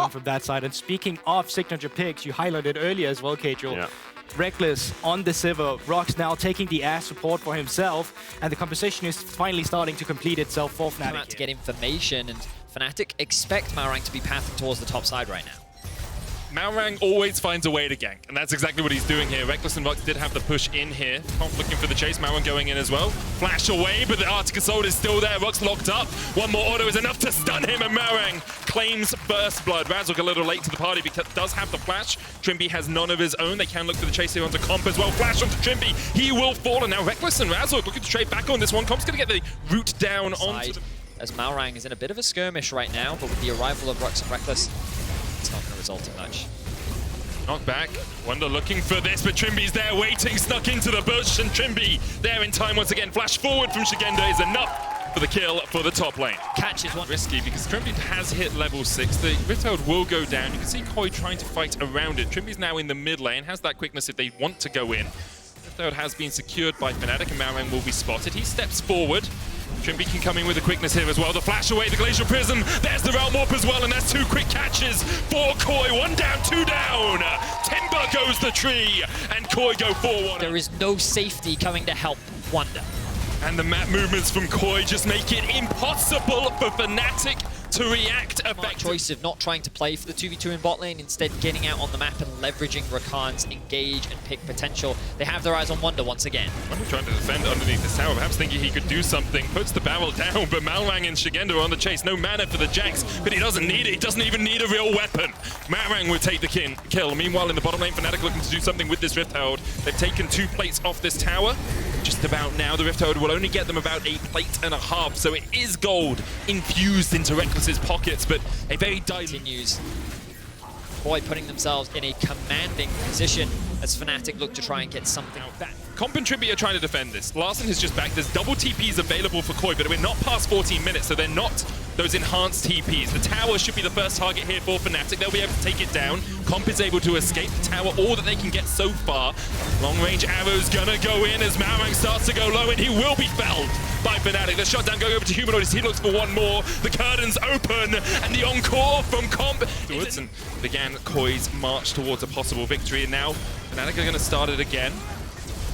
come from that side. And speaking of signature picks, you highlighted earlier as well, Kajal. Yeah. Reckless on the Sivir, Rox now taking the air support for himself, and the composition is finally starting to complete itself for Fnatic. Come out to get information, and Fnatic expect Malrang to be pathing towards the top side right now. Malrang always finds a way to gank, and that's exactly what he's doing here. Reckless and Rox did have the push in here. Conf looking for the chase, Malrang going in as well. Flash away, but the Arctic Assault is still there. Rox locked up. One more auto is enough to stun him, and Malrang claims first blood. Razzle a little late to the party because does have the flash. Trimby has none of his own. They can look for the chase here onto Comp as well. Flash onto Trimby. He will fall, and now Reckless and Razzle looking to trade back on this one. Comp's going to get the root down onto the... As Malrang is in a bit of a skirmish right now, but with the arrival of Rox and Reckless, it's not going to result in much. Knock back. Wonder looking for this, but Trimby's there waiting, snuck into the bush, and Trimby there in time once again. Flash forward from Shigenda is enough for the kill for the top lane. Catches one. Risky because Trimby has hit level 6. The Rifthold will go down. You can see Koi trying to fight around it. Trimby's now in the mid lane, has that quickness if they want to go in. Rifthold has been secured by Fnatic, and Malrang will be spotted. He steps forward. Trimby can come in with the quickness here as well. The flash away, the Glacial Prism. There's the Realm Warp as well, and that's 2 quick catches for Koi. 1 down, 2 down. Timber goes the tree, and Koi go 4-1. There is no safety coming to help Wonder. And the map movements from Koi just make it impossible for Fnatic to react effectively. Choice of not trying to play for the 2v2 in bot lane, instead getting out on the map and leveraging Rakan's engage and pick potential. They have their eyes on Wonder once again. Wonder trying to defend underneath this tower, perhaps thinking he could do something, puts the barrel down, but Malrang and Shigenda are on the chase. No mana for the Jax, but he doesn't need it. He doesn't even need a real weapon. Malrang will take the kill. Meanwhile, in the bottom lane, Fnatic looking to do something with this Rift Herald. They've taken 2 plates off this tower. Just about now, the Rift Herald will only get them about 1.5 plates, so it is gold infused into Reckless's pockets, but a very continues. Koi putting themselves in a commanding position as Fnatic look to try and get something back. Comp and Trimby are trying to defend this. Larssen is just back. There's double TPs available for Koi, but we're not past 14 minutes, so they're not those enhanced TPs. The tower should be the first target here for Fnatic. They'll be able to take it down. Comp is able to escape the tower, all that they can get so far. Long-range arrow's gonna go in as Malrang starts to go low, and he will be felled by Fnatic. The shutdown going over to Humanoid as he looks for one more. The curtains open, and the encore from Comp. And began Koi's march towards a possible victory, and now Fnatic are gonna start it again.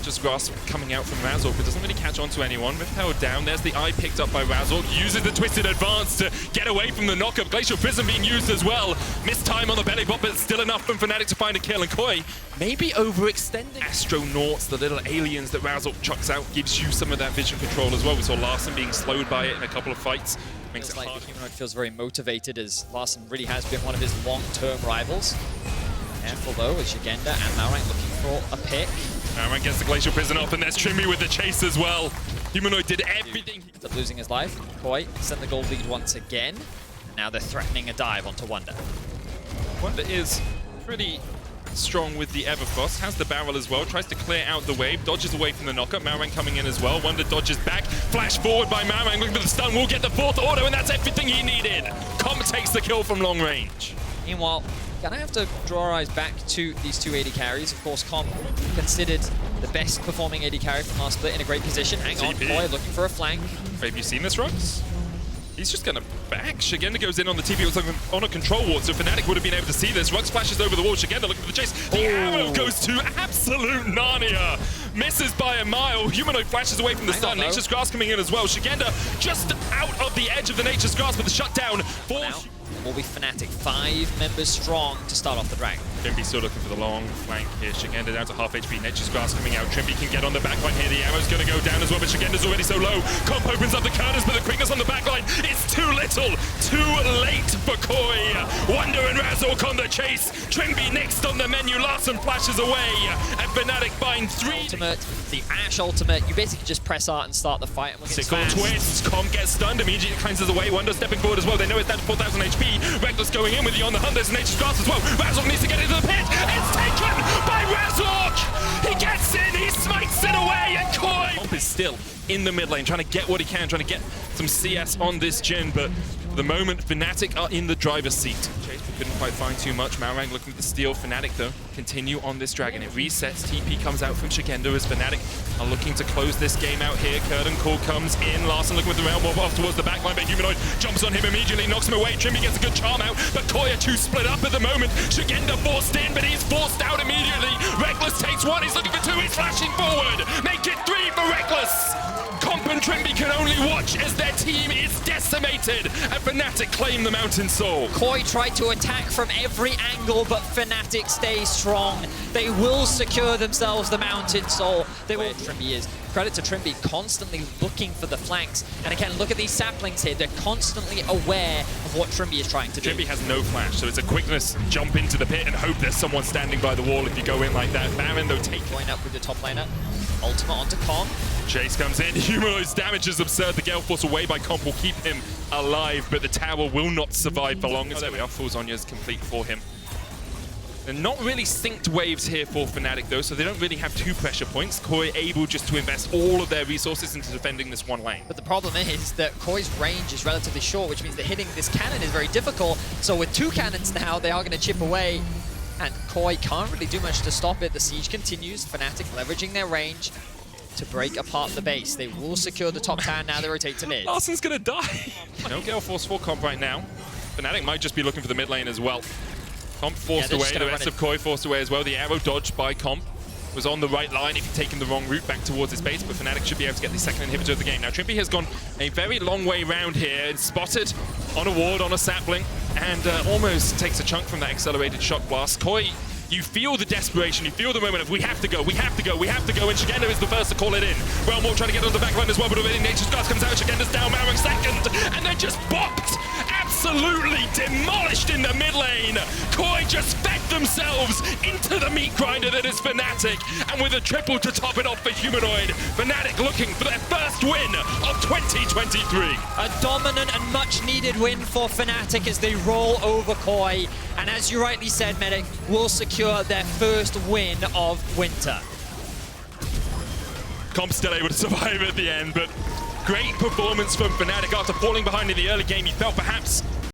Just Grasp coming out from Razzle, but doesn't really catch on to anyone. Rift Herald down. There's the eye picked up by Razzle. Uses the Twisted Advance to get away from the knockup. Glacial Prism being used as well. Missed time on the belly bot, but still enough from Fnatic to find a kill. And Koi maybe overextending. Astronauts, the little aliens that Razzle chucks out, gives you some of that vision control as well. We saw Larssen being slowed by it in a couple of fights. Makes it like hard. the Humanoid feels very motivated as Larssen really has been one of his long-term rivals. Careful though, as Shigenda and Malrang looking for a pick. Malrang gets the Glacial Prison off, and there's Trimby with the chase as well. Humanoid did everything. Ends up losing his life. Koi sent the gold lead once again. And now they're threatening a dive onto Wonder. Wonder is pretty strong with the Everfrost, has the barrel as well, tries to clear out the wave, dodges away from the knockup. Malrang coming in as well. Wonder dodges back, flash forward by Malrang, looking for the stun, will get the 4th auto, and that's everything he needed. Comp takes the kill from long range. Meanwhile, gonna have to draw our eyes back to these 2 AD carries. Of course, Comp considered the best performing AD carry from last split in a great position. Hang on, Koi looking for a flank. Have you seen this, Rox? He's just gonna back. Shigenda goes in on the TP. It was like on a control ward, so Fnatic would have been able to see this. Rux flashes over the wall. Shigenda looking for the chase. The arrow goes to absolute Narnia. Misses by a mile. Humanoid flashes away from the stun. Nature's Grasp coming in as well. Shigenda just out of the edge of the Nature's Grasp with the shutdown. Will be Fnatic, 5 members strong to start off the dragon. Trimby still looking for the long flank here. Shigenda down to half HP. Nature's Grasp coming out. Trimby can get on the backline here. The arrow's going to go down as well, but Shigenda's already so low. Comp opens up the curtains, but the quickness on the backline is too little. Too late for Koi. Wonder and Razork on the chase. Trimby next on the menu. Larssen flashes away. And Fnatic find 3. Ultimate, the Ashe ultimate. You basically just press R and start the fight. And Sickle twist. Comp gets stunned. Immediately cleanses away. Wonder stepping forward as well. They know it's down to 4,000 HP. Reckless going in with you on the hunt. There's Nature's Grasp as well. Razork needs to get into the pit. It's taken by Razork. He gets in. He smites it away. And Koi Comp is still in the mid lane, trying to get what he can, trying to get some CS on this gen. But for the moment, Fnatic are in the driver's seat. Chase Couldn't quite find too much. Malrang looking for the steal. Fnatic, though, continue on this dragon. It resets. TP comes out from Shigendo as Fnatic are looking to close this game out here. Curtain Call comes in. Larson looking with the realm warp off towards the backline, but Humanoid jumps on him immediately, knocks him away. Trimby gets a good charm out, but Koi are too split up at the moment. Shigendo forced in, but he's forced out immediately. Reckless takes one. He's looking for two. He's flashing forward. Make it three for Reckless. Comp and Trimby can only watch as their team is decimated, and Fnatic claim the Mountain Soul. Koi tried to attack from every angle, but Fnatic stays strong. They will secure themselves the Mountain Soul. They will. Trimby is. Credit to Trimby, constantly looking for the flanks. And again, look at these saplings here. They're constantly aware of what Trimby is trying to do. Trimby has no flash, so it's a quickness jump into the pit and hope there's someone standing by the wall if you go in like that. Baron, though, take Join up with the top laner. Ultimate onto Kong. Chase comes in. Humanoid's damage is absurd. The Gale Force away by Comp will keep him alive, but the tower will not survive for long. There we are. Full Zonya's complete for him. They're not really synced waves here for Fnatic, though, so they don't really have two pressure points. Koi able just to invest all of their resources into defending this one lane. But the problem is that Koi's range is relatively short, which means that hitting this cannon is very difficult. So with two cannons now, they are going to chip away, and Koi can't really do much to stop it. The siege continues. Fnatic leveraging their range to break apart the base. They will secure the top tower now. They rotate to mid. Larson's gonna die. No Gale Force for Comp right now. Fnatic might just be looking for the mid lane as well. Comp forced away, the rest of Koi forced away as well. The arrow dodged by Comp was on the right line if he'd taken the wrong route back towards his base, but Fnatic should be able to get the second inhibitor of the game. Now Trimby has gone a very long way round here. It's spotted on a ward, on a sapling, and almost takes a chunk from that accelerated shock blast. Koi, you feel the desperation, you feel the moment of we have to go, we have to go, we have to go, and Shigendo is the first to call it in. Realm Warp trying to get on the back line as well, but already Nature's Guards comes out, Shigendo's down, Malrang second, and then just bopped! Absolutely demolished in the mid lane. Koi just fed themselves into the meat grinder that is Fnatic, and with a triple to top it off for Humanoid, Fnatic looking for their first win of 2023. A dominant and much needed win for Fnatic as they roll over Koi, and as you rightly said, Medic, will secure their first win of winter. Comp still able to survive at the end, but great performance from Fnatic after falling behind in the early game. You felt perhaps